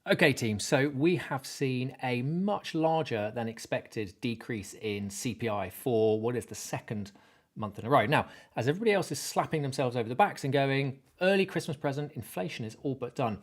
Okay, team, so we have seen a much larger than expected decrease in CPI for what is the second month in a row. Now, as everybody else is slapping themselves over the backs and going, early Christmas present, inflation is all but done.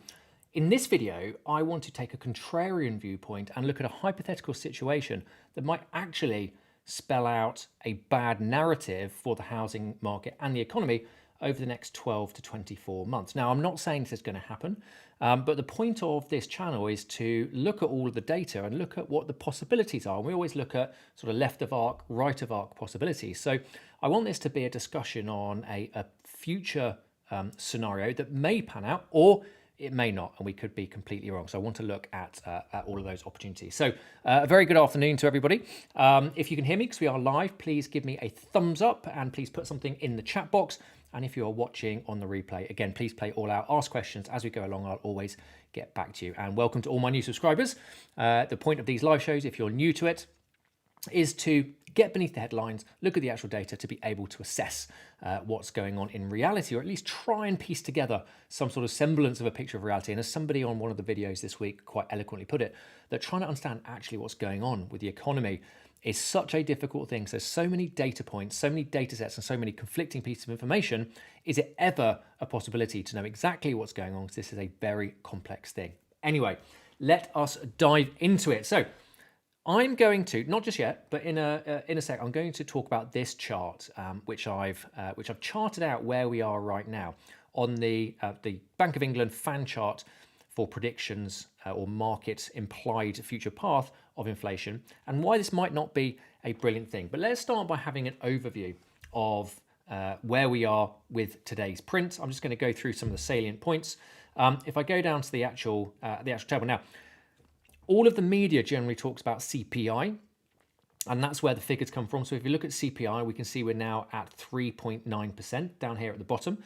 In this video, I want to take a contrarian viewpoint and look at a hypothetical situation that might actually spell out a bad narrative for the housing market and the economy over the next 12 to 24 months. Now, I'm not saying this is going to happen, but the point of this channel is to look at all of the data and look at what the possibilities are. And we always look at sort of left of arc, right of arc possibilities. So I want this to be a discussion on a future scenario that may pan out, or it may not, and we could be completely wrong. So I want to look at all of those opportunities. So a very good afternoon to everybody. If you can hear me, because we are live, please give me a thumbs up and please put something in the chat box. And if you are watching on the replay, again, please play all out, ask questions as we go along. I'll always get back to you. And welcome to all my new subscribers. The point of these live shows, if you're new to it, is to get beneath the headlines, look at the actual data to be able to assess what's going on in reality, or at least try and piece together some sort of semblance of a picture of reality. And as somebody on one of the videos this week quite eloquently put it, that trying to understand actually what's going on with the economy is such a difficult thing. So there's so many data points, so many data sets, and so many conflicting pieces of information. Is it ever a possibility to know exactly what's going on? Because this is a very complex thing. Anyway, let us dive into it. So I'm going to, not just yet, but in a sec, I'm going to talk about this chart, which I've charted out where we are right now on the Bank of England fan chart for predictions or market implied future path of inflation, and why this might not be a brilliant thing. But let's start by having an overview of where we are with today's print. I'm just going to go through some of the salient points. If I go down to the actual table now, all of the media generally talks about CPI, and that's where the figures come from. So if you look at CPI, we can see we're now at 3.9% down here at the bottom.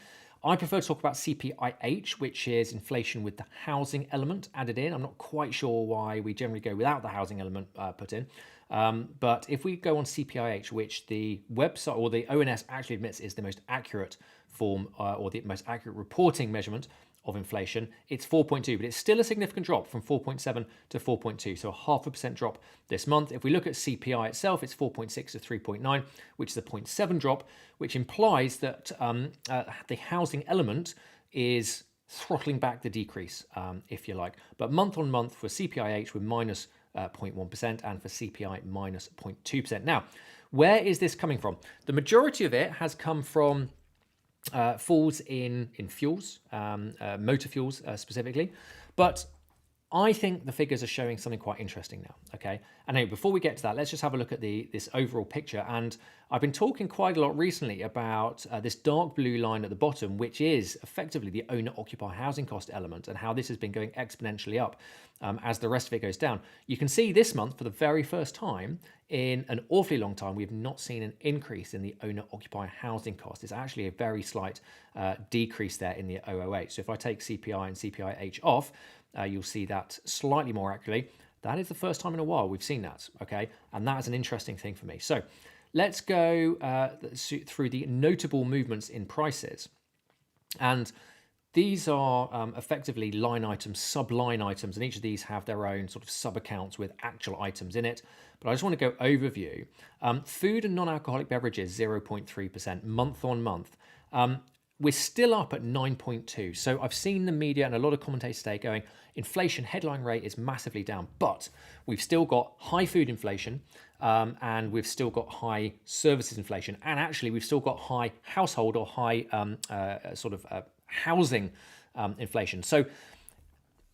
I prefer to talk about CPIH, which is inflation with the housing element added in. I'm not quite sure why we generally go without the housing element put in. But if we go on CPIH, which the website or the ONS actually admits is the most accurate form or the most accurate reporting measurement of inflation, it's 4.2, but it's still a significant drop from 4.7 to 4.2, so a 0.5% drop this month. If we look at CPI itself, it's 4.6 to 3.9, which is a 0.7 drop, which implies that the housing element is throttling back the decrease, if you like. But month on month for CPIH, we're minus 0.1%, and for CPI minus 0.2%. Now, where is this coming from? The majority of it has come from falls in fuels, motor fuels specifically. But I think the figures are showing something quite interesting now, okay? And anyway, before we get to that, let's just have a look at this overall picture. And I've been talking quite a lot recently about this dark blue line at the bottom, which is effectively the owner-occupier housing cost element, and how this has been going exponentially up as the rest of it goes down. You can see this month, for the very first time in an awfully long time, we've not seen an increase in the owner-occupier housing cost. It's actually a very slight decrease there in the OOH. So if I take CPI and CPIH off, you'll see that slightly more accurately. That is the first time in a while we've seen that, okay? And that is an interesting thing for me. So let's go through the notable movements in prices. And these are effectively line items, sub-line items, and each of these have their own sort of sub-accounts with actual items in it. But I just want to go overview. Food and non-alcoholic beverages, 0.3% month on month. We're still up at 9.2. So I've seen the media and a lot of commentators today going, inflation headline rate is massively down, but we've still got high food inflation and we've still got high services inflation. And actually we've still got high household or high housing inflation. So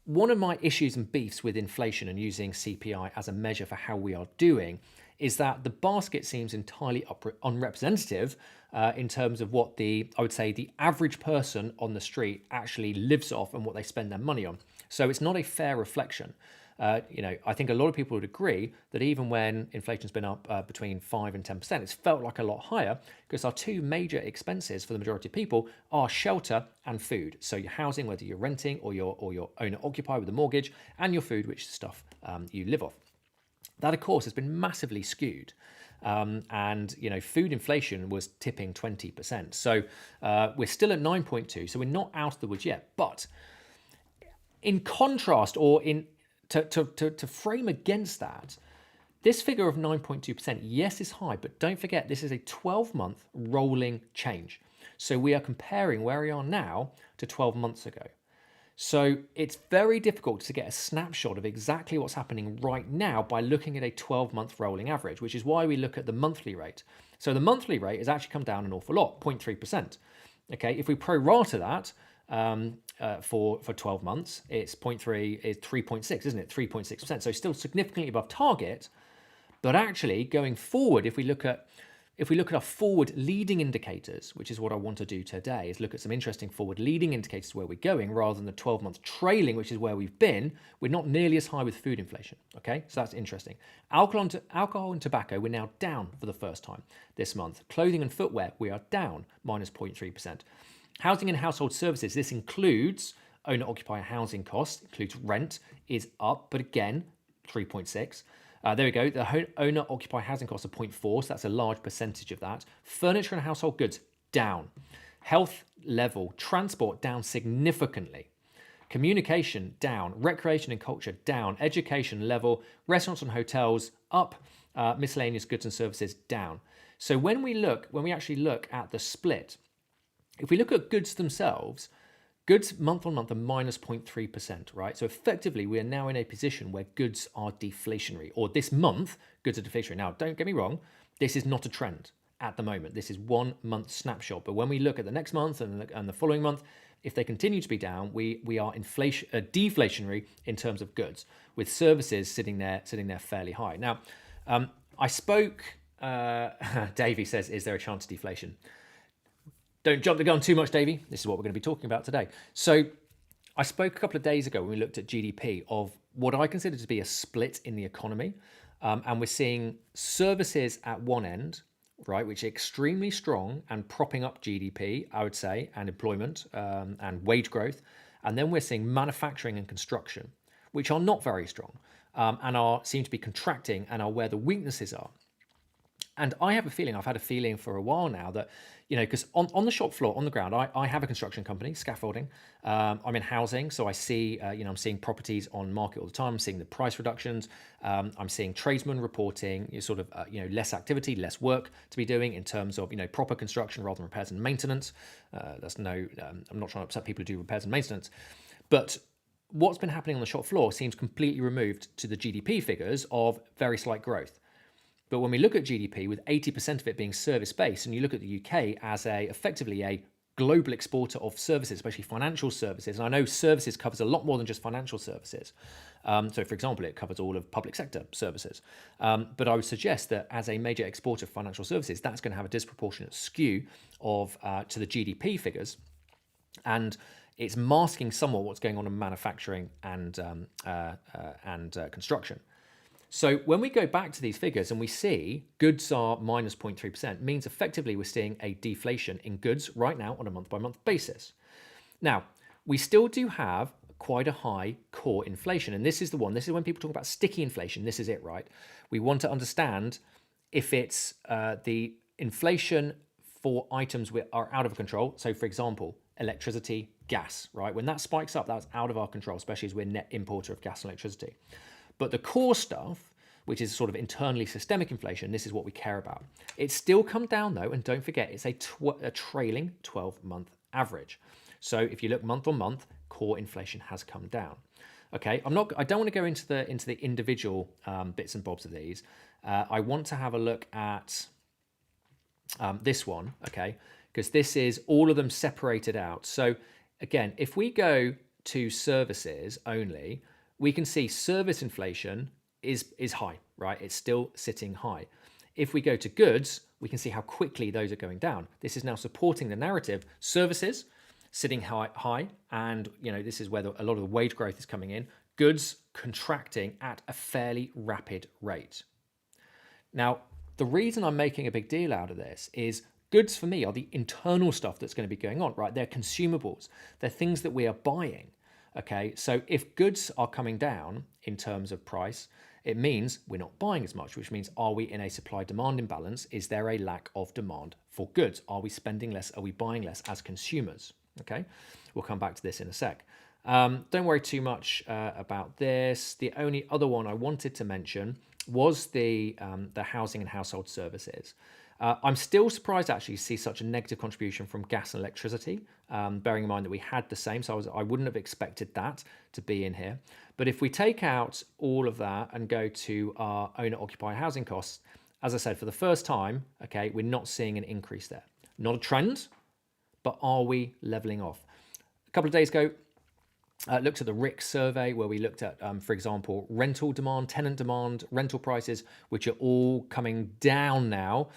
one of my issues and beefs with inflation and using CPI as a measure for how we are doing is that the basket seems entirely unrepresentative in terms of what I would say the average person on the street actually lives off and what they spend their money on. So it's not a fair reflection. I think a lot of people would agree that even when inflation's been up between 5 and 10%, it's felt like a lot higher because our two major expenses for the majority of people are shelter and food. So your housing, whether you're renting or your owner occupier with a mortgage, and your food, which is stuff you live off. That, of course, has been massively skewed. And food inflation was tipping 20%. So we're still at 9.2. So we're not out of the woods yet. But in contrast, or to frame against that, this figure of 9.2%, yes, is high, but don't forget this is a 12-month rolling change. So we are comparing where we are now to 12 months ago. So it's very difficult to get a snapshot of exactly what's happening right now by looking at a 12-month rolling average, which is why we look at the monthly rate. So the monthly rate has actually come down an awful lot, 0.3%. Okay, if we pro rata that for 12 months, it's 0.3 is 3.6, isn't it? 3.6%. So still significantly above target. But actually, going forward, if we look at our forward leading indicators, which is what I want to do today, is look at some interesting forward leading indicators where we're going rather than the 12-month trailing, which is where we've been. We're not nearly as high with food inflation. Okay, so that's interesting. Alcohol and tobacco, we're now down for the first time this month. Clothing and footwear, we are down minus 0.3%. Housing and household services, this includes owner-occupier housing costs, includes rent, is up, but again, 3.6. There we go. The owner-occupier housing costs are 0.4, so that's a large percentage of that. Furniture and household goods, down. Health level, transport, down significantly. Communication, down. Recreation and culture, down. Education level, restaurants and hotels, up. Miscellaneous goods and services, down. So when we actually look at the split, if we look at goods themselves, goods month on month are minus 0.3%, right? So effectively, we are now in a position where goods are deflationary, or this month, goods are deflationary. Now, don't get me wrong, this is not a trend at the moment. This is 1 month snapshot. But when we look at the next month and the following month, if they continue to be down, we are deflationary in terms of goods, with services sitting there fairly high. Now, I spoke, Davey says, is there a chance of deflation? Don't jump the gun too much, Davey. This is what we're going to be talking about today. So I spoke a couple of days ago when we looked at GDP of what I consider to be a split in the economy. And we're seeing services at one end, right, which are extremely strong and propping up GDP, I would say, and employment and wage growth. And then we're seeing manufacturing and construction, which are not very strong and seem to be contracting and are where the weaknesses are. And I've had a feeling for a while now that, because on the shop floor, on the ground, I have a construction company, scaffolding. I'm in housing, so I see, I'm seeing properties on market all the time. I'm seeing the price reductions. I'm seeing tradesmen reporting less activity, less work to be doing in terms of, proper construction rather than repairs and maintenance. I'm not trying to upset people who do repairs and maintenance. But what's been happening on the shop floor seems completely removed to the GDP figures of very slight growth. But when we look at GDP, with 80% of it being service-based, and you look at the UK as effectively a global exporter of services, especially financial services, and I know services covers a lot more than just financial services. So, for example, it covers all of public sector services. But I would suggest that as a major exporter of financial services, that's going to have a disproportionate skew to the GDP figures, and it's masking somewhat what's going on in manufacturing and construction. So when we go back to these figures and we see goods are minus 0.3%, means effectively we're seeing a deflation in goods right now on a month-by-month basis. Now, we still do have quite a high core inflation, and this is when people talk about sticky inflation, this is it, right? We want to understand if it's the inflation for items that are out of control. So, for example, electricity, gas, right? When that spikes up, that's out of our control, especially as we're net importer of gas and electricity. But the core stuff, which is sort of internally systemic inflation, this is what we care about. It's still come down though, and don't forget, it's a trailing 12-month average. So if you look month on month, core inflation has come down. Okay, I don't want to go into the individual bits and bobs of these. I want to have a look at this one, okay, because this is all of them separated out. So again, if we go to services only, we can see service inflation is high, right? It's still sitting high. If we go to goods, we can see how quickly those are going down. This is now supporting the narrative. Services sitting high, and this is where a lot of the wage growth is coming in. Goods contracting at a fairly rapid rate. Now, the reason I'm making a big deal out of this is goods for me are the internal stuff that's going to be going on, right? They're consumables. They're things that we are buying. Okay, so if goods are coming down in terms of price, it means we're not buying as much, which means are we in a supply-demand imbalance? Is there a lack of demand for goods? Are we spending less? Are we buying less as consumers? Okay, we'll come back to this in a sec. Don't worry too much about this. The only other one I wanted to mention was the housing and household services. I'm still surprised actually to see such a negative contribution from gas and electricity, bearing in mind that we had the same, so I wouldn't have expected that to be in here. But if we take out all of that and go to our owner-occupier housing costs, as I said, for the first time, okay, we're not seeing an increase there. Not a trend, but are we leveling off? A couple of days ago, looked at the RIC survey where we looked at, for example, rental demand, tenant demand, rental prices, which are all coming down now.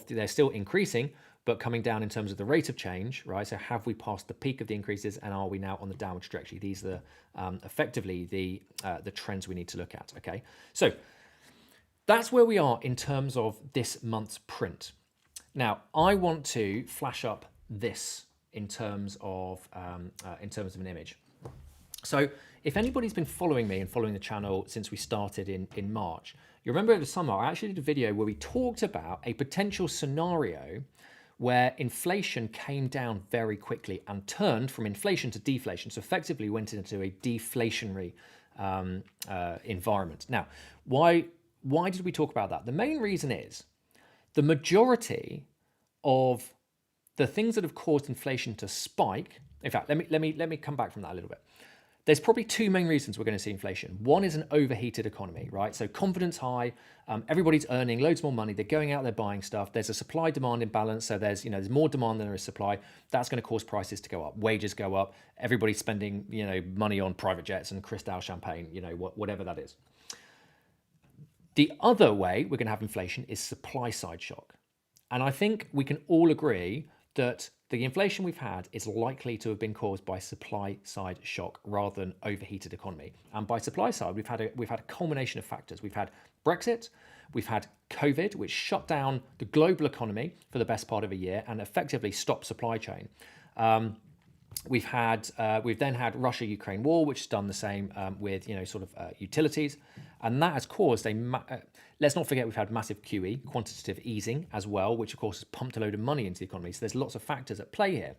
They're still increasing, but coming down in terms of the rate of change, right? So have we passed the peak of the increases and are we now on the downward trajectory? These are effectively the trends we need to look at, okay? So that's where we are in terms of this month's print. Now, I want to flash up this in terms of an image. So if anybody's been following me and following the channel since we started in March, you remember over the summer, I actually did a video where we talked about a potential scenario where inflation came down very quickly and turned from inflation to deflation. So effectively went into a deflationary environment. Now, why did we talk about that? The main reason is the majority of the things that have caused inflation to spike. In fact, let me come back from that a little bit. There's probably two main reasons we're going to see inflation. One is an overheated economy, right? So confidence high, everybody's earning loads more money, they're going out there buying stuff. There's a supply-demand imbalance, so there's more demand than there is supply. That's going to cause prices to go up, wages go up, everybody's spending money on private jets and Cristal champagne, whatever that is. The other way we're going to have inflation is supply-side shock, and I think we can all agree that the inflation we've had is likely to have been caused by supply-side shock rather than overheated economy. And by supply side, we've had a culmination of factors. We've had Brexit, we've had COVID, which shut down the global economy for the best part of a year and effectively stopped supply chain. We've then had Russia-Ukraine war, which has done the same with utilities, and that has caused let's not forget we've had massive QE, quantitative easing as well, which of course has pumped a load of money into the economy. So there's lots of factors at play here,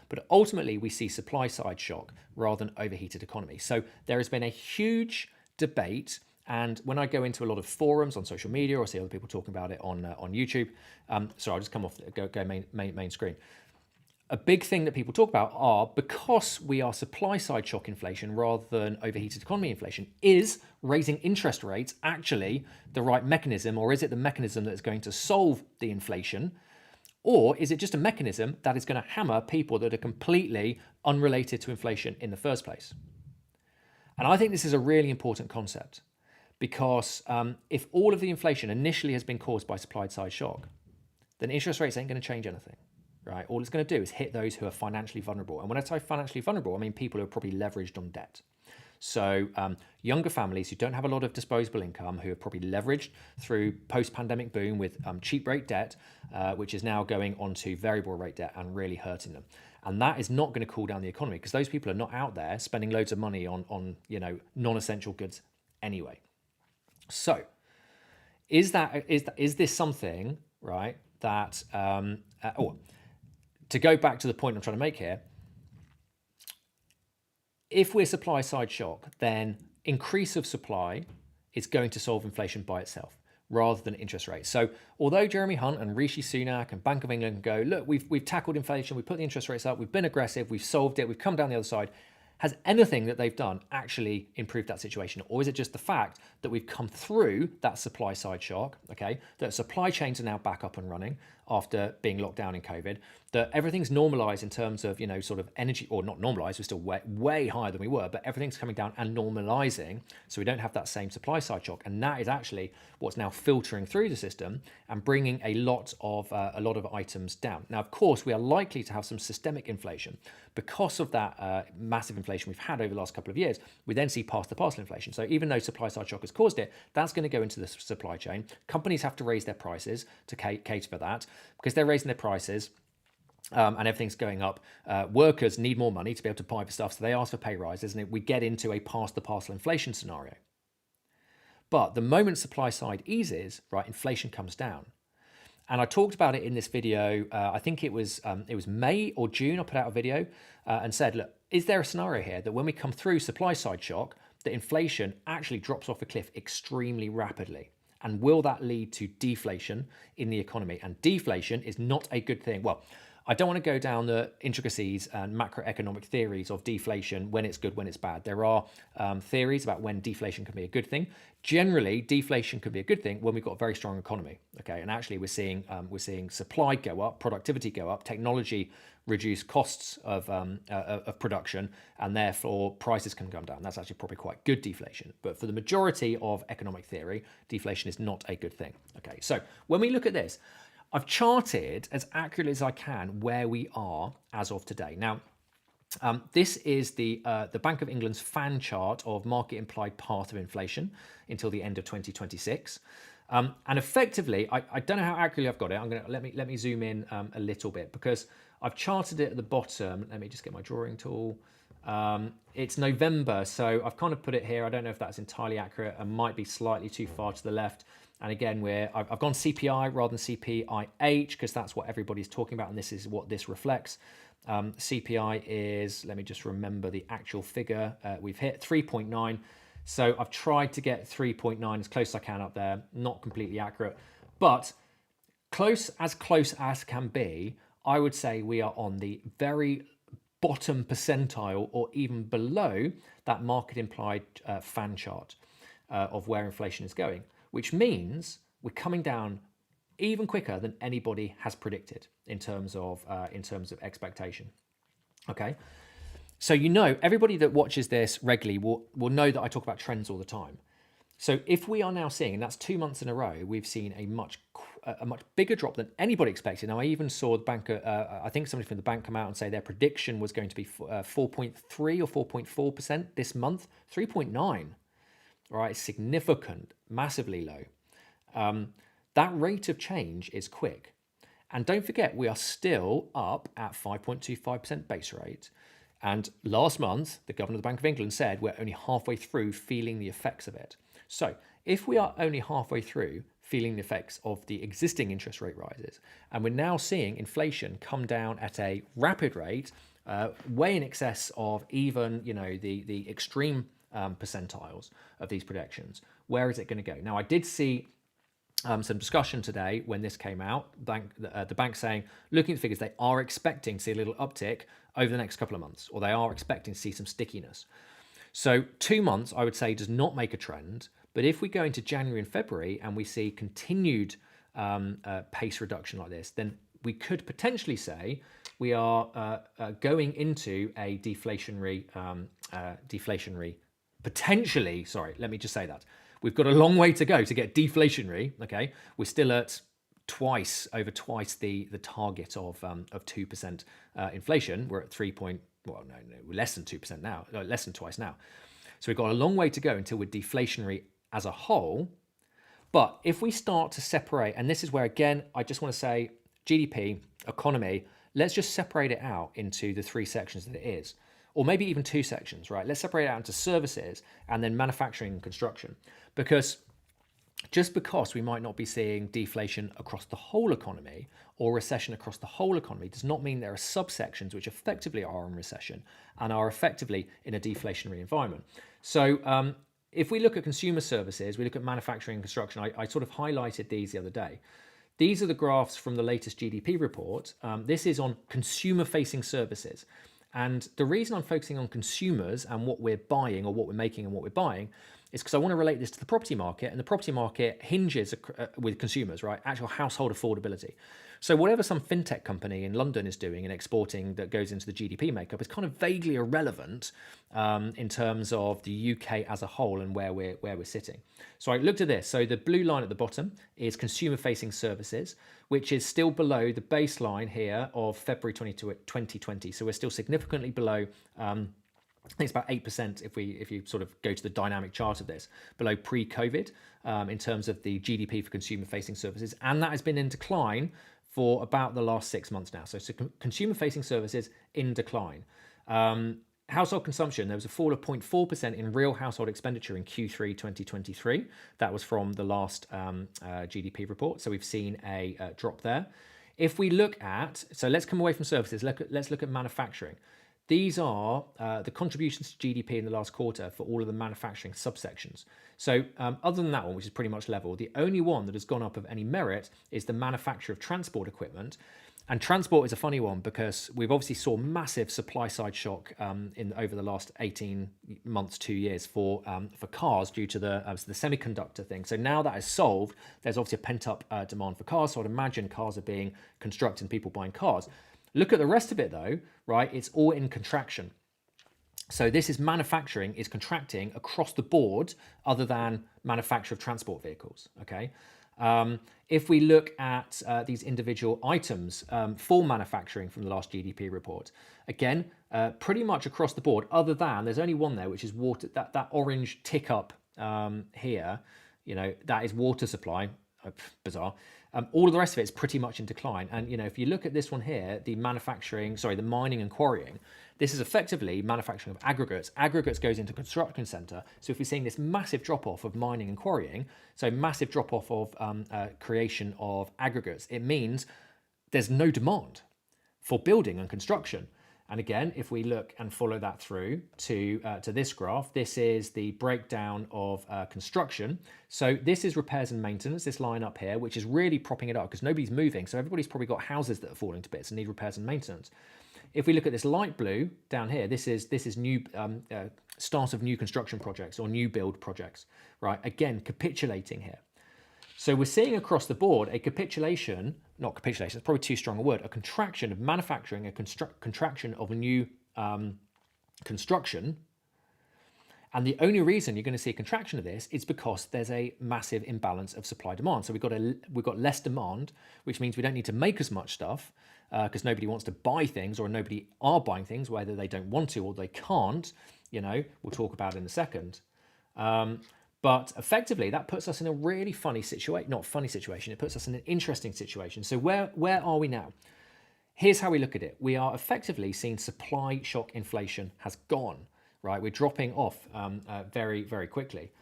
but ultimately we see supply side shock rather than overheated economy. So there has been a huge debate, and when I go into a lot of forums on social media or see other people talking about it on YouTube, sorry, I'll just come off, go main screen. A big thing that people talk about are, because we are supply side shock inflation rather than overheated economy inflation, is raising interest rates actually the right mechanism, or is it the mechanism that is going to solve the inflation? Or is it just a mechanism that is going to hammer people that are completely unrelated to inflation in the first place? And I think this is a really important concept, because if all of the inflation initially has been caused by supply side shock, then interest rates ain't going to change anything. Right, all it's going to do is hit those who are financially vulnerable. And when I say financially vulnerable, I mean people who are probably leveraged on debt. So younger families who don't have a lot of disposable income, who are probably leveraged through post-pandemic boom with cheap rate debt, which is now going onto variable rate debt and really hurting them. And that is not going to cool down the economy, because those people are not out there spending loads of money on non-essential goods anyway. So is this something, right, that to go back to the point I'm trying to make here, if we're supply side shock, then increase of supply is going to solve inflation by itself rather than interest rates. So although Jeremy Hunt and Rishi Sunak and Bank of England go, look, we've tackled inflation, we put the interest rates up, we've been aggressive, we've solved it, we've come down the other side, has anything that they've done actually improved that situation? Or is it just the fact that we've come through that supply side shock, okay, that supply chains are now back up and running after being locked down in COVID, that everything's normalized in terms of, sort of energy, or not normalized, we're still way higher than we were, but everything's coming down and normalizing, so we don't have that same supply side shock. And that is actually what's now filtering through the system and bringing a lot of items down. Now, of course, we are likely to have some systemic inflation because of that massive inflation we've had over the last couple of years. We then see past the parcel inflation. So even though supply side shock has caused it, that's going to go into the supply chain. Companies have to raise their prices to cater for that, because they're raising their prices. And everything's going up. Workers need more money to be able to buy for stuff, so they ask for pay rises, and we get into a past the parcel inflation scenario. But the moment supply side eases, right, inflation comes down. And I talked about it in this video. I think it was May or June. I put out a video and said, look, is there a scenario here that when we come through supply side shock, that inflation actually drops off a cliff extremely rapidly? And will that lead to deflation in the economy? And deflation is not a good thing. Well, I don't want to go down the intricacies and macroeconomic theories of deflation, when it's good, when it's bad. There are theories about when deflation can be a good thing. Generally, deflation could be a good thing when we've got a very strong economy. Okay, and actually we're seeing supply go up, productivity go up, technology reduce costs of production, and therefore prices can come down. That's actually probably quite good deflation. But for the majority of economic theory, deflation is not a good thing. Okay, so when we look at this, I've charted as accurately as I can where we are as of today. Now, this is the Bank of England's fan chart of market implied path of inflation until the end of 2026. And effectively, I don't know how accurately I've got it. I'm gonna let me zoom in a little bit, because I've charted it at the bottom. Let me just get my drawing tool. It's November, so I've kind of put it here. I don't know if that's entirely accurate. It might be slightly too far to the left. And again, I've gone CPI rather than CPIH, because that's what everybody's talking about, and this is what this reflects. CPI is, let me just remember the actual figure we've hit, 3.9. So I've tried to get 3.9 as close as I can up there. Not completely accurate, but close as can be. I would say we are on the very bottom percentile, or even below that market implied fan chart of where inflation is going, which means we're coming down even quicker than anybody has predicted in terms of expectation. Okay, so everybody that watches this regularly will know that I talk about trends all the time. So if we are now seeing, and that's 2 months in a row, we've seen a much bigger drop than anybody expected. Now, I even saw the bank, I think somebody from the bank come out and say their prediction was going to be 4.3 or 4.4% this month. 3.9, right? Significant, massively low. That rate of change is quick. And don't forget, we are still up at 5.25% base rate. And last month, the governor of the Bank of England said we're only halfway through feeling the effects of it. So if we are only halfway through feeling the effects of the existing interest rate rises, and we're now seeing inflation come down at a rapid rate, way in excess of even the extreme percentiles of these projections, where is it going to go? Now, I did see some discussion today when this came out, the bank saying, looking at the figures, they are expecting to see a little uptick over the next couple of months, or they are expecting to see some stickiness. So 2 months, I would say, does not make a trend. But if we go into January and February and we see continued pace reduction like this, then we could potentially say we are going into a deflationary, potentially, sorry, let me just say that. We've got a long way to go to get deflationary, okay? We're still at over twice the target of 2% inflation. We're at we're less than 2% now, less than twice now. So we've got a long way to go until we're deflationary as a whole. But if we start to separate, and this is where, again, I just want to say GDP, economy, let's just separate it out into the 3 sections that it is, or maybe even 2 sections, right? Let's separate it out into services and then manufacturing and construction, because just because we might not be seeing deflation across the whole economy or recession across the whole economy does not mean there are subsections which effectively are in recession and are effectively in a deflationary environment. So if we look at consumer services, we look at manufacturing and construction, I sort of highlighted these the other day. These are the graphs from the latest GDP report. This is on consumer-facing services. And the reason I'm focusing on consumers and what we're buying, or what we're making and what we're buying, is because I want to relate this to the property market, and the property market hinges with consumers, right? Actual household affordability. So whatever some fintech company in London is doing and exporting that goes into the GDP makeup is kind of vaguely irrelevant in terms of the UK as a whole and where we're sitting. So I looked at this. So the blue line at the bottom is consumer-facing services, which is still below the baseline here of February 2020. So we're still significantly below. I think it's about 8% if you sort of go to the dynamic chart of this, below pre-COVID in terms of the GDP for consumer-facing services. And that has been in decline for about the last 6 months now. So consumer-facing services in decline. Household consumption, there was a fall of 0.4% in real household expenditure in Q3 2023. That was from the last GDP report. So we've seen a drop there. If we look at, so let's come away from services, let's look at manufacturing. These are the contributions to GDP in the last quarter for all of the manufacturing subsections. So other than that one, which is pretty much level, the only one that has gone up of any merit is the manufacture of transport equipment. And transport is a funny one because we've obviously saw massive supply side shock over the last 18 months, 2 years for cars due to the semiconductor thing. So now that is solved, there's obviously a pent up demand for cars. So I'd imagine cars are being constructed and people buying cars. Look at the rest of it though, right? It's all in contraction. So this is manufacturing is contracting across the board other than manufacture of transport vehicles, okay? If we look at these individual items for manufacturing from the last GDP report, again, pretty much across the board, other than there's only one there, which is water. That orange tick up here, that is water supply. Bizarre. All of the rest of it is pretty much in decline. And if you look at this one here, the mining and quarrying, this is effectively manufacturing of aggregates. Aggregates goes into construction center. So if we're seeing this massive drop off of mining and quarrying, so massive drop off of creation of aggregates, it means there's no demand for building and construction. And again, if we look and follow that through to this graph, this is the breakdown of construction. So this is repairs and maintenance, this line up here, which is really propping it up because nobody's moving. So everybody's probably got houses that are falling to bits and need repairs and maintenance. If we look at this light blue down here, this is new start of new construction projects or new build projects, right? Again, capitulating here. So we're seeing across the board a capitulation, not capitulation, it's probably too strong a word, a contraction of manufacturing, a contraction of a new construction. And the only reason you're going to see a contraction of this is because there's a massive imbalance of supply demand. So we've got less demand, which means we don't need to make as much stuff because nobody wants to buy things or nobody are buying things, whether they don't want to or they can't, we'll talk about in a second. But effectively, that puts us in a really funny situation, not funny situation, it puts us in an interesting situation. So where are we now? Here's how we look at it. We are effectively seeing supply shock inflation has gone, right? We're dropping off very, very quickly.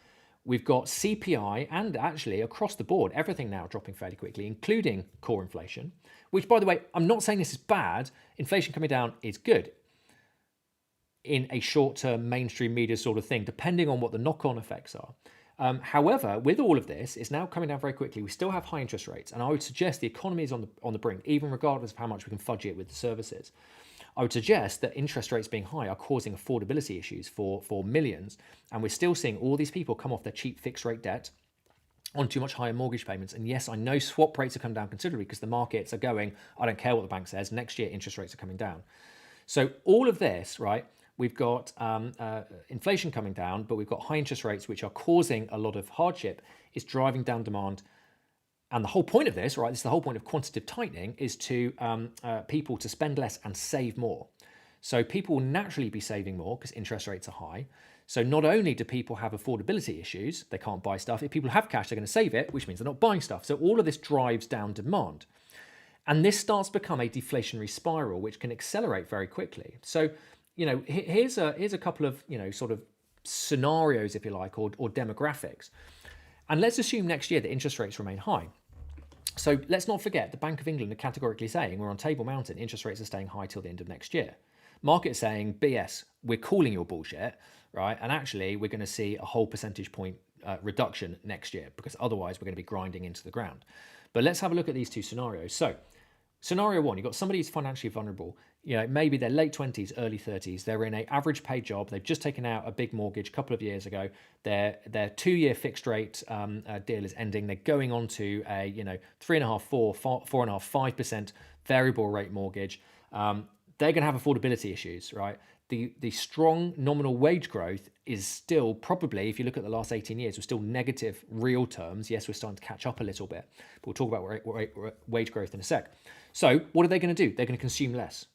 We've got CPI and actually across the board, everything now dropping fairly quickly, including core inflation, which by the way, I'm not saying this is bad. Inflation coming down is good in a short-term mainstream media sort of thing, depending on what the knock-on effects are. However, with all of this, it's now coming down very quickly. We still have high interest rates, and I would suggest the economy is on the brink, even regardless of how much we can fudge it with the services. I would suggest that interest rates being high are causing affordability issues for millions, and we're still seeing all these people come off their cheap fixed rate debt onto much higher mortgage payments. And yes, I know swap rates have come down considerably because the markets are going, I don't care what the bank says, next year interest rates are coming down. So all of this, right? We've got inflation coming down, but we've got high interest rates, which are causing a lot of hardship, is driving down demand. And the whole point of this, right, this is the whole point of quantitative tightening, is to people to spend less and save more. So people will naturally be saving more because interest rates are high. So not only do people have affordability issues, they can't buy stuff. If people have cash, they're going to save it, which means they're not buying stuff. So all of this drives down demand. And this starts to become a deflationary spiral, which can accelerate very quickly. So here's a couple of sort of scenarios, if you like, or demographics. And let's assume next year that interest rates remain high. So let's not forget the Bank of England are categorically saying we're on Table Mountain, interest rates are staying high till the end of next year. Market saying BS, we're calling your bullshit, right? And actually we're going to see a whole percentage point reduction next year because otherwise we're going to be grinding into the ground. But let's have a look at these two scenarios. So scenario one, you've got somebody who's financially vulnerable. Maybe they're late 20s, early 30s. They're in an average paid job. They've just taken out a big mortgage a couple of years ago. Their 2-year fixed rate deal is ending. They're going on to a 3.5%, 4.5%, 5% variable rate mortgage. They're going to have affordability issues, right? The strong nominal wage growth is still probably, if you look at the last 18 years, we're still negative real terms. Yes, we're starting to catch up a little bit, but we'll talk about wage growth in a sec. So what are they going to do? They're going to consume less.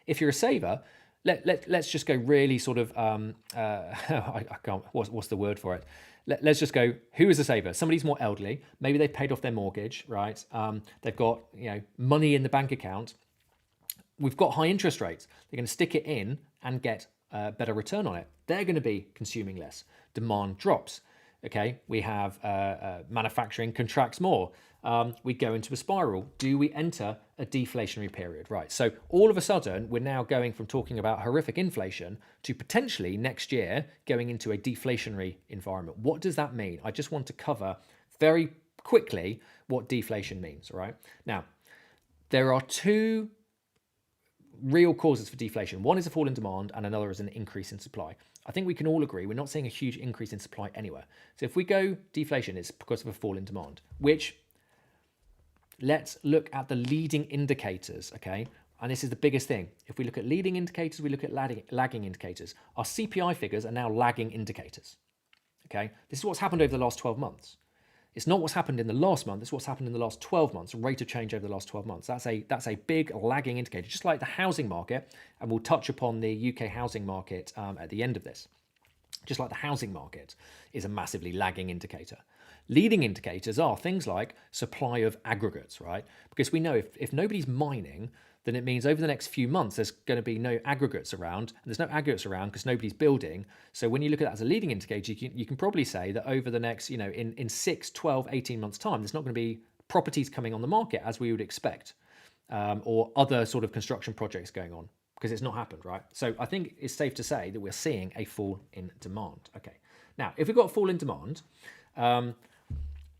If you're a saver, let's just go really sort of, I can't, what's the word for it? Let's just go, who is a saver? Somebody's more elderly. Maybe they've paid off their mortgage, right? They've got money in the bank account. We've got high interest rates. They're going to stick it in and get better return on it. They're going to be consuming less. Demand drops. Okay, we have manufacturing contracts more. We go into a spiral. Do we enter a deflationary period? Right. So all of a sudden, we're now going from talking about horrific inflation to potentially next year going into a deflationary environment. What does that mean? I just want to cover very quickly what deflation means. All right. Now, there are two real causes for deflation. One is a fall in demand and another is an increase in supply. I think we can all agree we're not seeing a huge increase in supply anywhere. So if we go deflation, it's because of a fall in demand, which let's look at the leading indicators, okay? And this is the biggest thing. If we look at leading indicators, we look at lagging indicators. Our CPI figures are now lagging indicators, okay? This is what's happened over the last 12 months. It's not what's happened in the last month, it's what's happened in the last 12 months, rate of change over the last 12 months. That's a big lagging indicator, just like the housing market, and we'll touch upon the UK housing market at the end of this. Just like the housing market is a massively lagging indicator. Leading indicators are things like supply of aggregates, right? Because we know if nobody's mining, then it means over the next few months there's going to be no aggregates around, and there's no aggregates around because nobody's building. So when you look at that as a leading indicator, you can probably say that over the next, in 6, 12, 18 months time, there's not going to be properties coming on the market as we would expect, or other sort of construction projects going on, because it's not happened, right? So I think it's safe to say that we're seeing a fall in demand. Okay, now if we've got a fall in demand,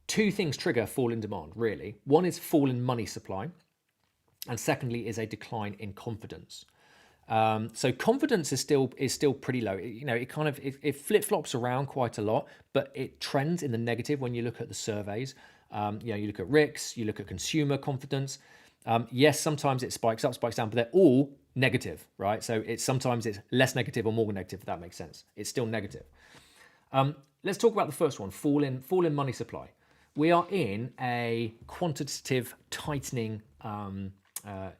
two things trigger fall in demand, really. One is fall in money supply, and secondly is a decline in confidence. So confidence is still pretty low. It flip-flops around quite a lot, but it trends in the negative when you look at the surveys. You look at RICS, you look at consumer confidence. Yes, sometimes it spikes up, spikes down, but they're all negative, right? So sometimes it's less negative or more negative, if that makes sense. It's still negative. Let's talk about the first one, fall in money supply. We are in a quantitative tightening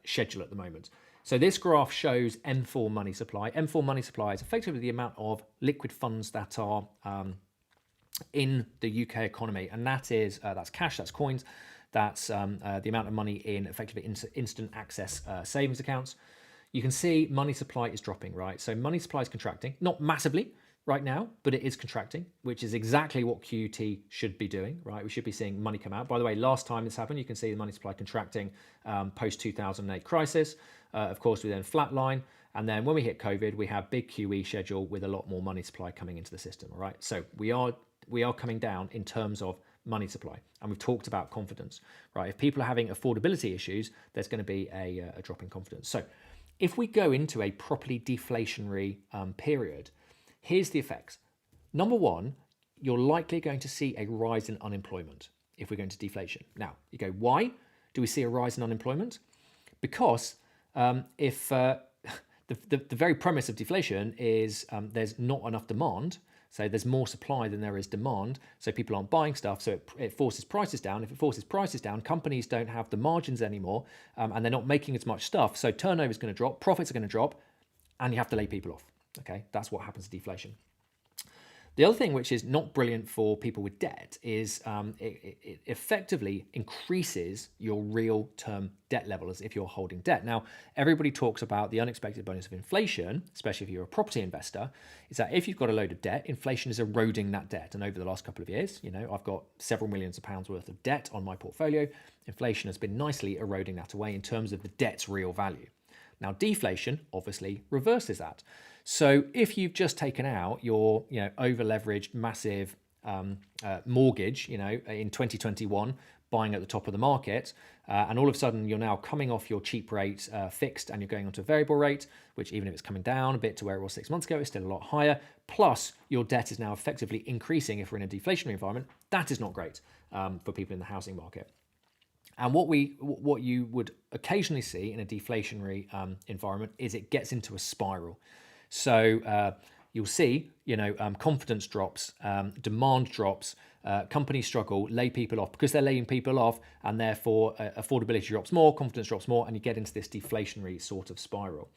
schedule at the moment. So this graph shows M4 money supply. M4 money supply is effectively the amount of liquid funds that are in the UK economy, and that's cash, that's coins, that's the amount of money in effectively instant access savings accounts. You can see money supply is dropping, right? So money supply is contracting, not massively right now, but it is contracting, which is exactly what QT should be doing, right? We should be seeing money come out. By the way, last time this happened, you can see the money supply contracting post-2008 crisis. Of course, we then flatline. And then when we hit COVID, we have big QE schedule with a lot more money supply coming into the system, all right? So we are coming down in terms of money supply. And we've talked about confidence, right? If people are having affordability issues, there's going to be a drop in confidence. So if we go into a properly deflationary period, here's the effects. Number one, you're likely going to see a rise in unemployment if we're going to deflation. Now, you go, why do we see a rise in unemployment? Because if the very premise of deflation is there's not enough demand, so there's more supply than there is demand, so people aren't buying stuff, so it forces prices down. If it forces prices down, companies don't have the margins anymore, and they're not making as much stuff, so turnover is going to drop, profits are going to drop, and you have to lay people off. Okay, that's what happens to deflation. The other thing which is not brilliant for people with debt is it effectively increases your real term debt level as if you're holding debt. Now, everybody talks about the unexpected bonus of inflation, especially if you're a property investor, is that if you've got a load of debt, inflation is eroding that debt. And over the last couple of years, I've got several millions of pounds worth of debt on my portfolio. Inflation has been nicely eroding that away in terms of the debt's real value. Now, deflation obviously reverses that. So if you've just taken out your, over-leveraged massive mortgage, in 2021, buying at the top of the market, and all of a sudden you're now coming off your cheap rate fixed and you're going onto a variable rate, which even if it's coming down a bit to where it was 6 months ago, it's still a lot higher. Plus your debt is now effectively increasing if we're in a deflationary environment. That is not great for people in the housing market. And what you would occasionally see in a deflationary environment is it gets into a spiral. So you'll see, confidence drops, demand drops, companies struggle, lay people off because they're laying people off, and therefore affordability drops more, confidence drops more, and you get into this deflationary sort of spiral.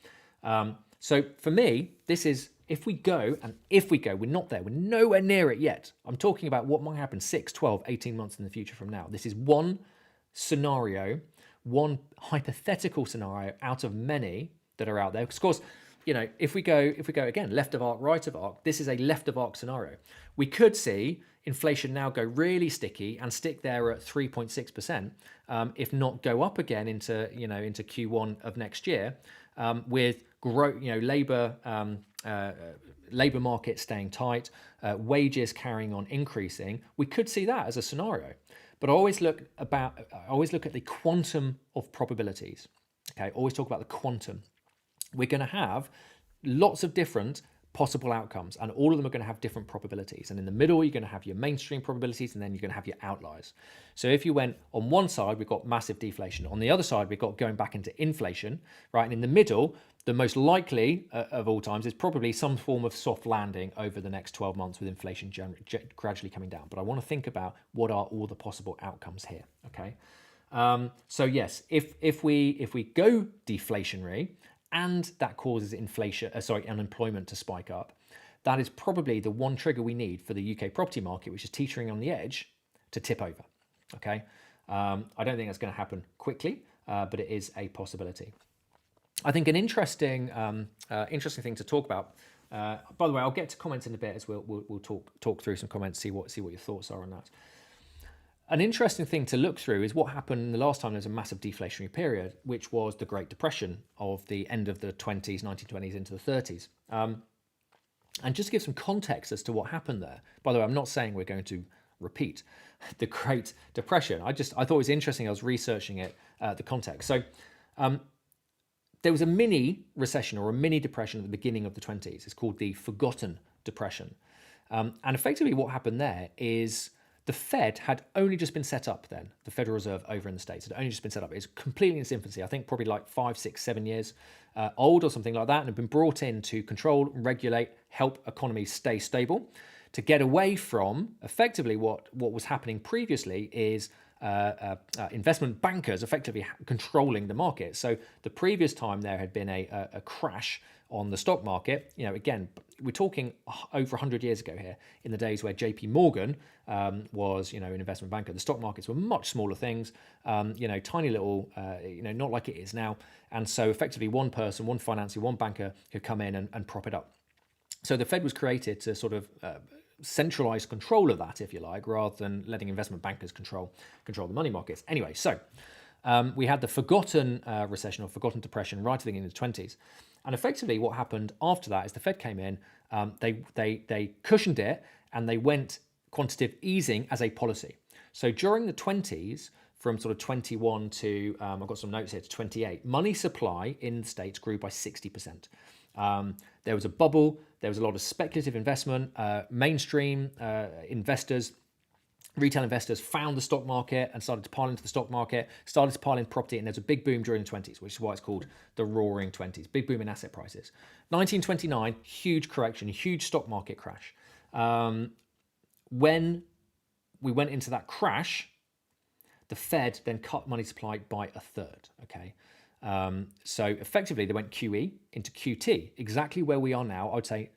So for me, this is if we go, we're not there, we're nowhere near it yet. I'm talking about what might happen 6, 12, 18 months in the future from now. This is one scenario, one hypothetical scenario out of many that are out there. Because, of course, if we go again, left of arc, right of arc, this is a left of arc scenario. We could see inflation now go really sticky and stick there at 3.6%, if not go up again into Q1 of next year, with labor market staying tight, wages carrying on increasing. We could see that as a scenario. But I always look at the quantum of probabilities. Okay, always talk about the quantum. We're going to have lots of different possible outcomes, and all of them are going to have different probabilities. And in the middle, you're going to have your mainstream probabilities, and then you're going to have your outliers. So if you went on one side, we've got massive deflation. On the other side, we've got going back into inflation, right? And in the middle, the most likely of all times is probably some form of soft landing over the next 12 months with inflation gradually coming down. But I want to think about what are all the possible outcomes here, okay? So yes, if we go deflationary, and that causes unemployment to spike up, that is probably the one trigger we need for the UK property market, which is teetering on the edge, to tip over. Okay, I don't think that's going to happen quickly, but it is a possibility. I think an interesting thing to talk about. By the way, I'll get to comments in a bit as we'll talk through some comments, see what your thoughts are on that. An interesting thing to look through is what happened the last time there was a massive deflationary period, which was the Great Depression of the end of the 1920s into the 30s. And just to give some context as to what happened there. By the way, I'm not saying we're going to repeat the Great Depression. I thought it was interesting. I was researching it, the context. So there was a mini recession or a mini depression at the beginning of the 20s. It's called the Forgotten Depression. And effectively what happened there is the Fed had only just been set up then. The Federal Reserve over in the States had only just been set up. It's completely in its infancy. I think probably like 5, 6, 7 years old or something like that, and had been brought in to control, regulate, help economies stay stable, to get away from effectively what was happening previously is investment bankers effectively controlling the market. So the previous time there had been a crash on the stock market, again, we're talking over 100 years ago here, in the days where JP Morgan was, an investment banker. The stock markets were much smaller things, tiny little, not like it is now. And so effectively one person, one financier, one banker could come in and prop it up. So the Fed was created to sort of centralized control of that, if you like, rather than letting investment bankers control the money markets. Anyway, so we had the forgotten recession or forgotten depression right at the beginning of the 20s. And effectively what happened after that is the Fed came in, they cushioned it, and they went quantitative easing as a policy. So during the 20s, from sort of 21 to, I've got some notes here, to 28, money supply in the States grew by 60%. There was a bubble, there was a lot of speculative investment, mainstream investors, retail investors found the stock market and started to pile into the stock market, started to pile in property, and there's a big boom during the 20s, which is why it's called the Roaring 20s, big boom in asset prices. 1929, huge correction, huge stock market crash. When we went into that crash, the Fed then cut money supply by a third, okay? So effectively they went QE into QT, exactly where we are now. I would say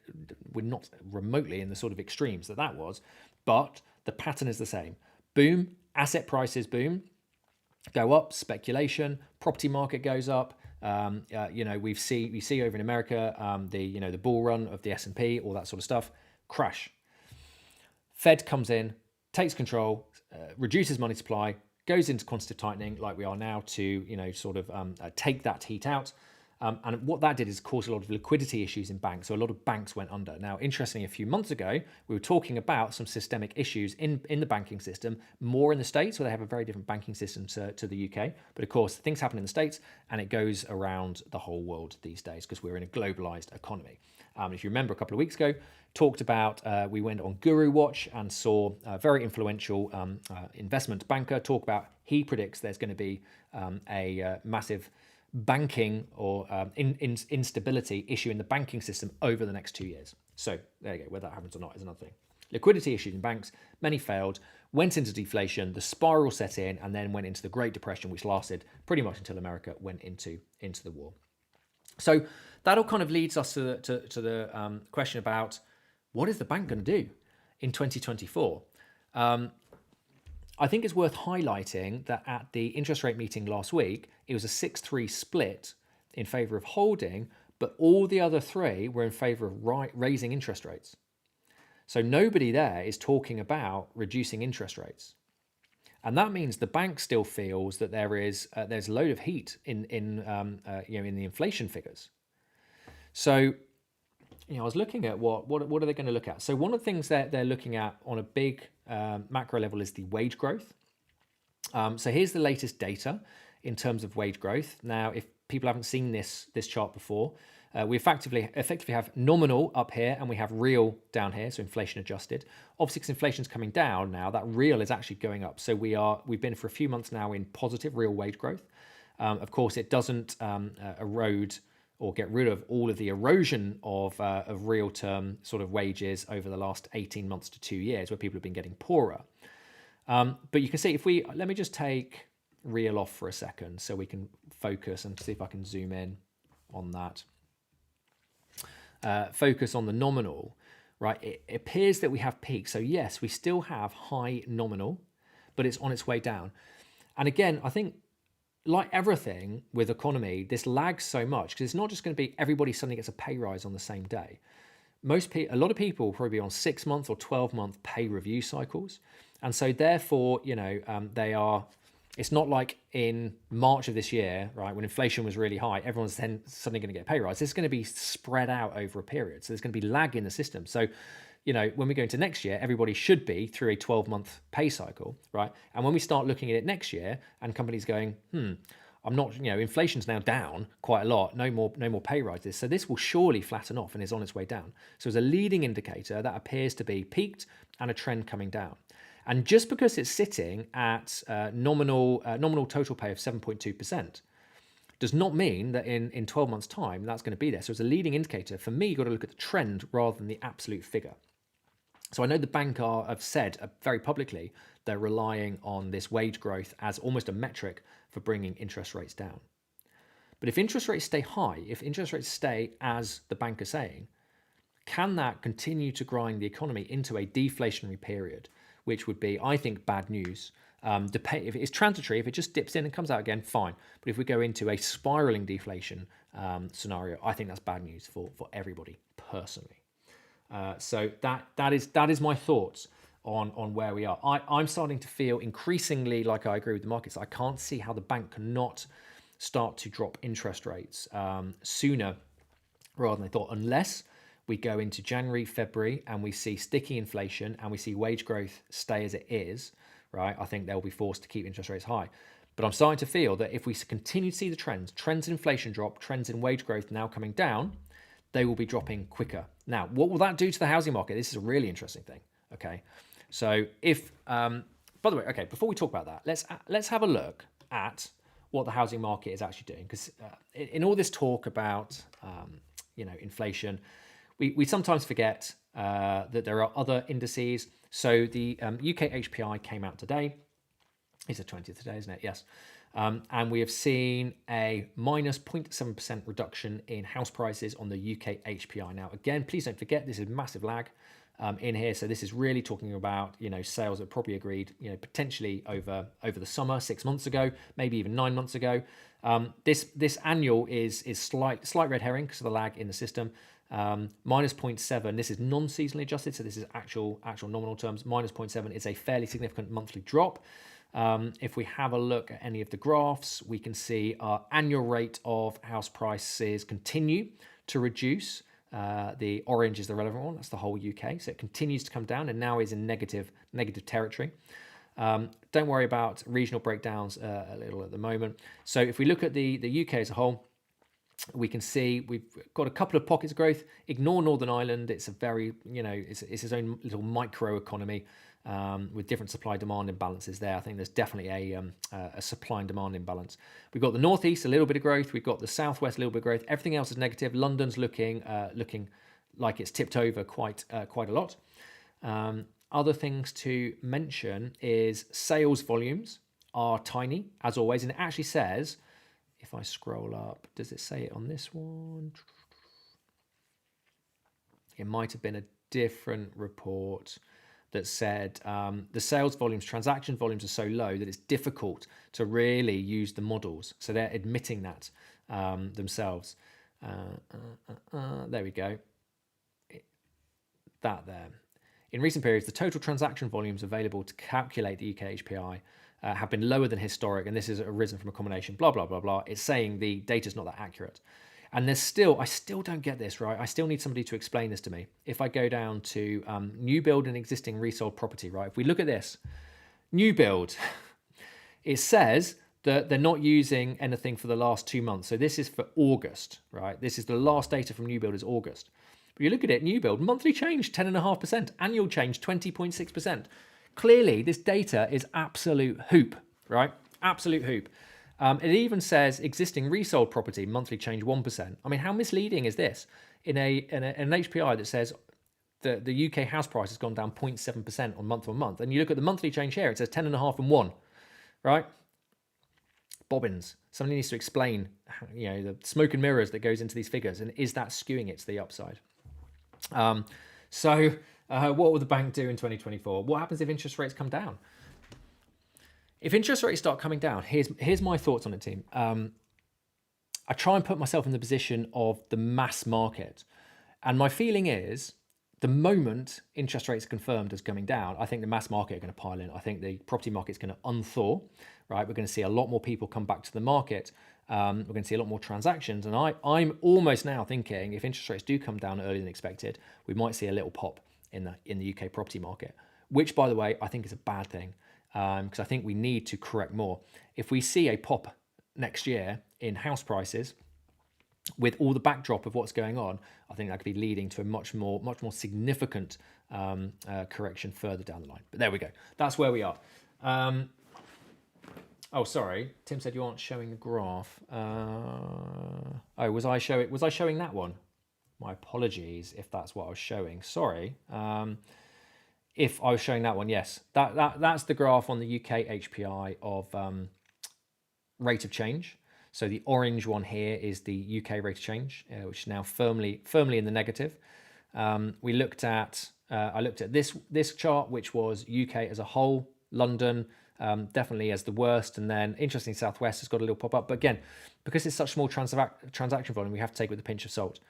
we're not remotely in the sort of extremes that was, but the pattern is the same. Boom, asset prices boom, go up, speculation, property market goes up. We see over in America, the bull run of the S&P, all that sort of stuff, crash. Fed comes in, takes control, reduces money supply, goes into quantitative tightening like we are now to, take that heat out. And what that did is cause a lot of liquidity issues in banks. So a lot of banks went under. Now, interestingly, a few months ago, we were talking about some systemic issues in the banking system, more in the States, where they have a very different banking system to the UK. But of course, things happen in the States, and it goes around the whole world these days because we're in a globalized economy. If you remember a couple of weeks ago, talked about, we went on Guru Watch and saw a very influential investment banker talk about, he predicts there's going to be a massive banking or instability issue in the banking system over the next 2 years. So there you go. Whether that happens or not is another thing. Liquidity issues in banks, many failed, went into deflation, the spiral set in, and then went into the Great Depression, which lasted pretty much until America went into the war. So that all kind of leads us to the question about, what is the bank going to do in 2024? I think it's worth highlighting that at the interest rate meeting last week, it was a 6-3 split in favour of holding, but all the other three were in favor of raising interest rates. So nobody there is talking about reducing interest rates. And that means the bank still feels that there's a load of heat in the inflation figures. So I was looking at what are they going to look at? So one of the things that they're looking at on a big macro level is the wage growth. So here's the latest data in terms of wage growth. Now, if people haven't seen this chart before, we effectively have nominal up here and we have real down here, so inflation adjusted. Obviously, because inflation's coming down now, that real is actually going up. So we've been for a few months now in positive real wage growth. Of course, it doesn't erode or get rid of all of the erosion of real term sort of wages over the last 18 months to 2 years, where people have been getting poorer. But you can see let me just take real off for a second so we can focus and see if I can zoom in on that. Focus on the nominal, right? It appears that we have peaks. So yes, we still have high nominal, but it's on its way down. And again, I think like everything with economy, this lags so much because it's not just going to be everybody suddenly gets a pay rise on the same day. A lot of people will probably be on 6-month or 12-month pay review cycles. And so therefore, it's not like in March of this year, right, when inflation was really high, everyone's then suddenly going to get a pay rise. It's going to be spread out over a period. So there's going to be lag in the system. So, when we go into next year, everybody should be through a 12-month pay cycle, right? And when we start looking at it next year and companies going, I'm not, inflation's now down quite a lot, no more pay rises. So this will surely flatten off and is on its way down. So as a leading indicator, that appears to be peaked and a trend coming down. And just because it's sitting at nominal total pay of 7.2%, does not mean that in 12 months' time, that's going to be there. So as a leading indicator, for me, you've got to look at the trend rather than the absolute figure. So I know the bank have said very publicly they're relying on this wage growth as almost a metric for bringing interest rates down. But if interest rates stay high, if interest rates stay as the bank is saying, can that continue to grind the economy into a deflationary period, which would be, I think, bad news. If it's transitory, if it just dips in and comes out again, fine. But if we go into a spiraling deflation scenario, I think that's bad news for everybody personally. So that is my thoughts on where we are. I'm starting to feel increasingly like I agree with the markets. I can't see how the bank cannot start to drop interest rates sooner rather than they thought, unless we go into January, February, and we see sticky inflation and we see wage growth stay as it is, right? I think they'll be forced to keep interest rates high. But I'm starting to feel that if we continue to see the trends in inflation drop, trends in wage growth now coming down, they will be dropping quicker. Now, what will that do to the housing market? This is a really interesting thing, okay? So if, by the way, okay, before we talk about that, let's have a look at what the housing market is actually doing. Because in all this talk about, inflation, we sometimes forget that there are other indices. So the UK HPI came out today. It's the 20th today, isn't it? Yes. And we have seen a minus 0.7% reduction in house prices on the UK HPI. Now, again, please don't forget, this is massive lag in here. So this is really talking about, sales that probably agreed, potentially over the summer, 6 months ago, maybe even 9 months ago. This annual is slight red herring because of the lag in the system. Minus 0.7, this is non-seasonally adjusted, so this is actual nominal terms. Minus 0.7 is a fairly significant monthly drop. If we have a look at any of the graphs, we can see our annual rate of house prices continue to reduce. The orange is the relevant one, that's the whole UK. So it continues to come down and now is in negative territory. Don't worry about regional breakdowns a little at the moment. So if we look at the UK as a whole, we can see we've got a couple of pockets of growth. Ignore Northern Ireland. It's a very, it's its own little micro economy with different supply-demand imbalances there. I think there's definitely a supply and demand imbalance. We've got the Northeast, a little bit of growth. We've got the Southwest, a little bit of growth. Everything else is negative. London's looking like it's tipped over quite a lot. Other things to mention is sales volumes are tiny, as always. And it actually says, if I scroll up, does it say it on this one? It might have been a different report that said the sales volumes, transaction volumes are so low that it's difficult to really use the models. So they're admitting that themselves. There we go. That there. In recent periods, the total transaction volumes available to calculate the UK HPI have been lower than historic, and this has arisen from a combination, blah, blah, blah, blah. It's saying the data's not that accurate. And I still don't get this, right? I still need somebody to explain this to me. If I go down to new build and existing resold property, right? If we look at this, new build, it says that they're not using anything for the last 2 months. So this is for August, right? This is the last data from new build is August. But you look at it, new build, monthly change 10.5%, annual change 20.6%. Clearly, this data is absolute hoop, right? Absolute hoop. It even says existing resold property, monthly change 1%. I mean, how misleading is this? In an HPI that says the UK house price has gone down 0.7% on month, and you look at the monthly change here, it says 10.5 and 1, right? Bobbins. Somebody needs to explain, the smoke and mirrors that goes into these figures, and is that skewing it to the upside? What will the bank do in 2024? What happens if interest rates come down? If interest rates start coming down, here's my thoughts on it, team. I try and put myself in the position of the mass market. And my feeling is the moment interest rates are confirmed as coming down, I think the mass market are going to pile in. I think the property market's going to unthaw, right? We're going to see a lot more people come back to the market. We're going to see a lot more transactions. And I'm almost now thinking if interest rates do come down earlier than expected, we might see a little pop in the UK property market, which, by the way, I think is a bad thing because I think we need to correct more. If we see a pop next year in house prices, with all the backdrop of what's going on, I think that could be leading to a much more significant correction further down the line. But there we go. That's where we are. Oh, sorry. Tim said you aren't showing the graph. Was I showing that one? My apologies if that's what I was showing. Sorry. If I was showing that one, yes. That's the graph on the UK HPI of rate of change. So the orange one here is the UK rate of change, which is now firmly in the negative. I looked at this chart, which was UK as a whole, London definitely as the worst, and then interesting Southwest has got a little pop up. But again, because it's such small transaction volume, we have to take it with a pinch of salt.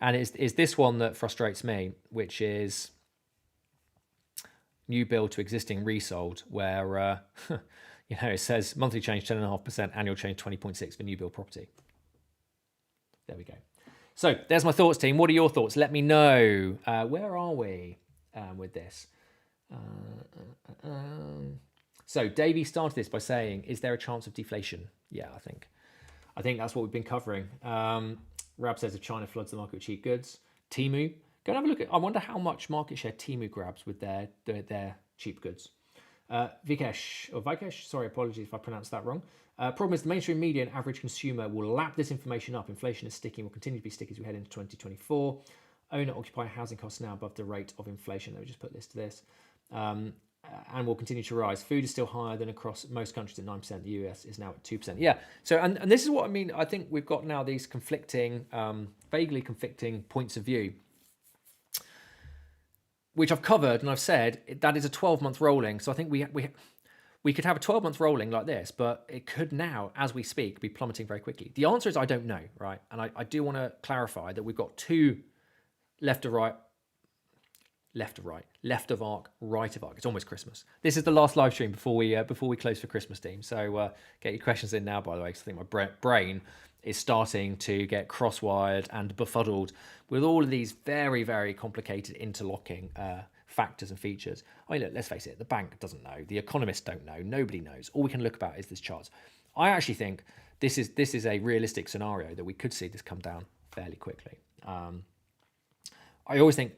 And it's this one that frustrates me, which is new build to existing resold, where it says monthly change 10.5%, annual change 20.6 for new build property. There we go. So there's my thoughts, team. What are your thoughts? Let me know. Where are we with this? So Davey started this by saying, is there a chance of deflation? Yeah, I think that's what we've been covering. Rab says if China floods the market with cheap goods. Temu, go and have a look at, I wonder how much market share Temu grabs with their cheap goods. Vikesh, sorry, apologies if I pronounced that wrong. Problem is the mainstream media and average consumer will lap this information up. Inflation is sticky and will continue to be sticky as we head into 2024. Owner-occupier housing costs now above the rate of inflation. Let me just put this to this. And will continue to rise. Food is still higher than across most countries at 9%. The US is now at 2%. Yeah. So, and this is what I mean. I think we've got now these conflicting, vaguely conflicting points of view, which I've covered and I've said that is a 12-month rolling. So I think we could have a 12-month rolling like this, but it could now, as we speak, be plummeting very quickly. The answer is I don't know, right? And I do want to clarify that we've got two left of arc, right of arc. It's almost Christmas. This is the last live stream before we close for Christmas, team. So get your questions in now, by the way, because I think my brain is starting to get cross-wired and befuddled with all of these very, very complicated interlocking factors and features. I mean, look, let's face it, the bank doesn't know, the economists don't know, nobody knows. All we can look about is this chart. I actually think this is a realistic scenario that we could see this come down fairly quickly. I always think,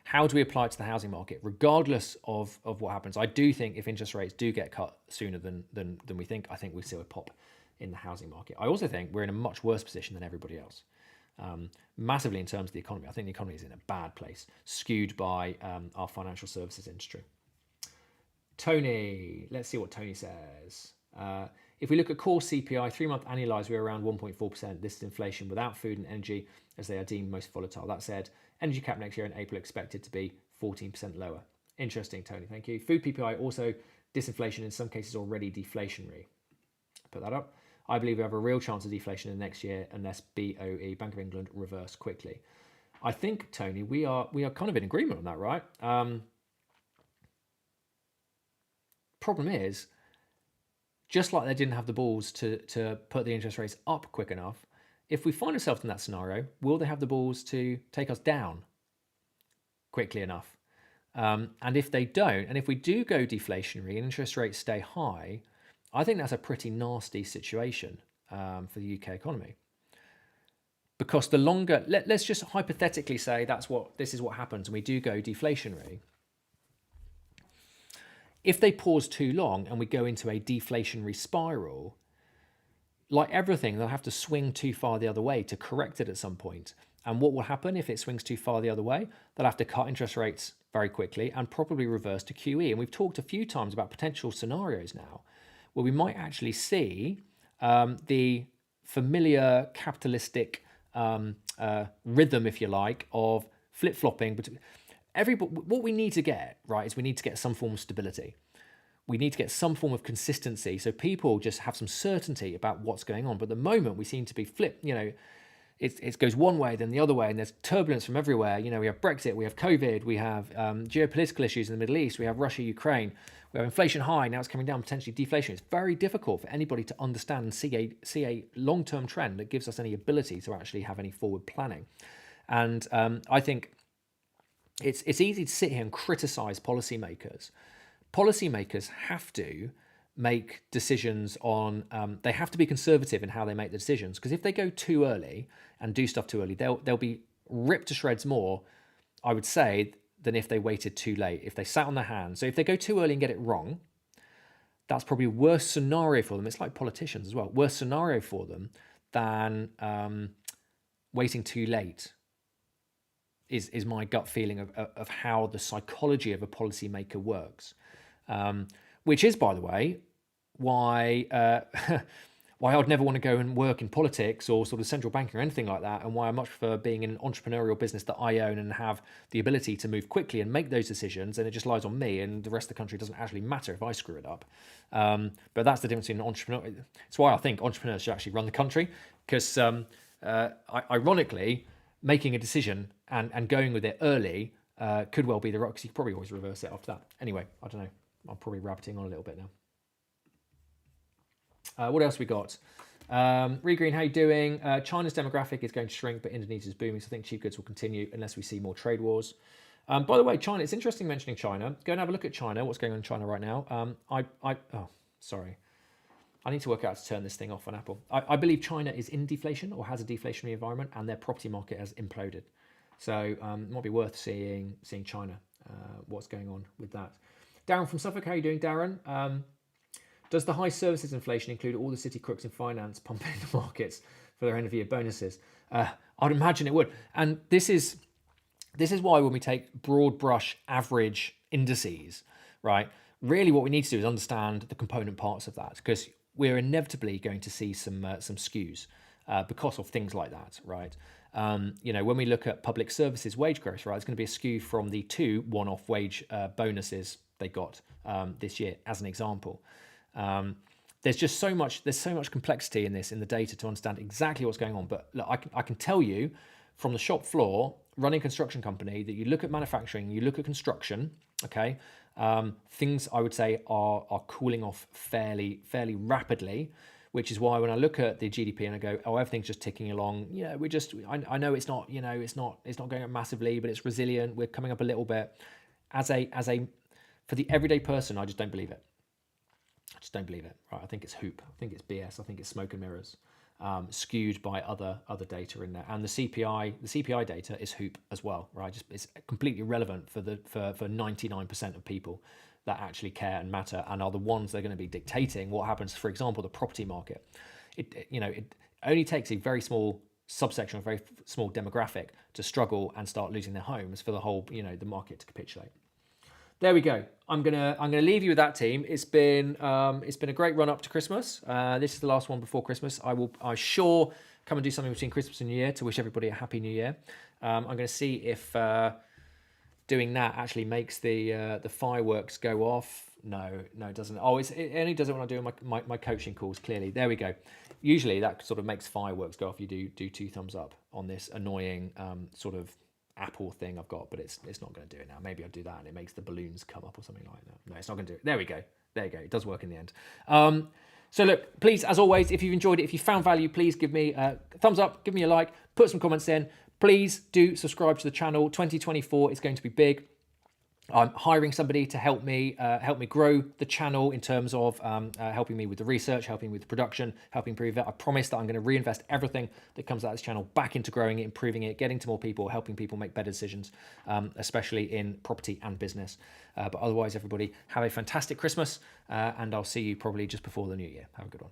how do we apply it to the housing market, regardless of what happens? I do think if interest rates do get cut sooner than we think, I think we see a pop in the housing market. I also think we're in a much worse position than everybody else, massively in terms of the economy. I think the economy is in a bad place, skewed by our financial services industry. Tony, let's see what Tony says. If we look at core CPI, 3-month annualized, we're around 1.4%. This is inflation without food and energy, as they are deemed most volatile. That said, energy cap next year in April expected to be 14% lower. Interesting, Tony, thank you. Food PPI also disinflation, in some cases already deflationary. Put that up. I believe we have a real chance of deflation in the next year unless BOE, Bank of England, reverse quickly. I think, Tony, we are kind of in agreement on that, right? Problem is, just like they didn't have the balls to put the interest rates up quick enough, if we find ourselves in that scenario, will they have the balls to take us down quickly enough? And if they don't, and if we do go deflationary and interest rates stay high, I think that's a pretty nasty situation for the UK economy. Because the longer, let's just hypothetically say this is what happens and we do go deflationary. If they pause too long and we go into a deflationary spiral, like everything, they'll have to swing too far the other way to correct it at some point. And what will happen if it swings too far the other way? They'll have to cut interest rates very quickly and probably reverse to QE. And we've talked a few times about potential scenarios now where we might actually see the familiar capitalistic rhythm, if you like, of flip-flopping. But what we need to get, right, is we need to get some form of stability. We need to get some form of consistency so people just have some certainty about what's going on. But at the moment, we seem to be flipped, it goes one way, then the other way, and there's turbulence from everywhere. We have Brexit, we have COVID, we have geopolitical issues in the Middle East, we have Russia, Ukraine, we have inflation high, now it's coming down, potentially deflation. It's very difficult for anybody to understand and see a long-term trend that gives us any ability to actually have any forward planning. And I think it's easy to sit here and criticize policymakers. Policymakers have to make decisions on, they have to be conservative in how they make the decisions, because if they go too early and do stuff too early, they'll be ripped to shreds more, I would say, than if they waited too late, if they sat on their hands. So if they go too early and get it wrong, that's probably a worse scenario for them. It's like politicians as well, worse scenario for them than waiting too late is my gut feeling of how the psychology of a policymaker works. Which is, by the way, why why I'd never want to go and work in politics or sort of central banking or anything like that, and why I much prefer being in an entrepreneurial business that I own and have the ability to move quickly and make those decisions, and it just lies on me, and the rest of the country doesn't actually matter if I screw it up. But that's the difference in entrepreneur. It's why I think entrepreneurs should actually run the country, because ironically, making a decision and going with it early could well be the right, because you could probably always reverse it after that. Anyway, I don't know. I'm probably rabbiting on a little bit now. What else we got? Regreen, how you doing? China's demographic is going to shrink, but Indonesia's booming, so I think cheap goods will continue unless we see more trade wars. By the way, China, it's interesting mentioning China. Go and have a look at China, what's going on in China right now. Sorry. I need to work out how to turn this thing off on Apple. I believe China is in deflation or has a deflationary environment, and their property market has imploded. So it might be worth seeing China, what's going on with that. Darren from Suffolk, how are you doing, Darren? Does the high services inflation include all the city crooks in finance pumping the markets for their end of year bonuses? I'd imagine it would. And this is why when we take broad brush average indices, right, really what we need to do is understand the component parts of that, because we're inevitably going to see some skews because of things like that, right? When we look at public services wage growth, right, it's going to be a skew from the 2 one-off wage bonuses they got this year, as an example. There's so much complexity in the data to understand exactly what's going on. But look, I can tell you from the shop floor, running a construction company, that you look at manufacturing, you look at construction, okay, things I would say are cooling off fairly rapidly, which is why when I look at the GDP and I go, oh, everything's just ticking along. Yeah, I know it's not going up massively, but it's resilient. We're coming up a little bit. For the everyday person, I just don't believe it. Right? I think it's hoop. I think it's BS. I think it's smoke and mirrors, skewed by other data in there. And the CPI data is hoop as well, right? It's completely irrelevant for 99% of people that actually care and matter, and are the ones that are going to be dictating what happens. For example, the property market. It only takes a very small subsection, a very small demographic to struggle and start losing their homes for the whole, the market to capitulate. There we go. I'm gonna leave you with that, team. It's been a great run up to Christmas. This is the last one before Christmas. I sure come and do something between Christmas and New Year to wish everybody a happy New Year. I'm going to see if doing that actually makes the fireworks go off. No, it doesn't. Oh, it only does it when I do my coaching calls, clearly. There we go. Usually that sort of makes fireworks go off. You do 2 thumbs up on this annoying sort of Apple thing I've got, but it's not going to do it now. Maybe I'll do that and it makes the balloons come up or something like that. No, it's not going to do it. There we go. There you go. It does work in the end. So look, please, as always, if you've enjoyed it, if you found value, please give me a thumbs up, give me a like, put some comments in. Please do subscribe to the channel. 2024 is going to be big. I'm hiring somebody to help me grow the channel in terms of helping me with the research, helping with the production, helping improve it. I promise that I'm going to reinvest everything that comes out of this channel back into growing it, improving it, getting to more people, helping people make better decisions, especially in property and business. But otherwise, everybody, have a fantastic Christmas, and I'll see you probably just before the new year. Have a good one.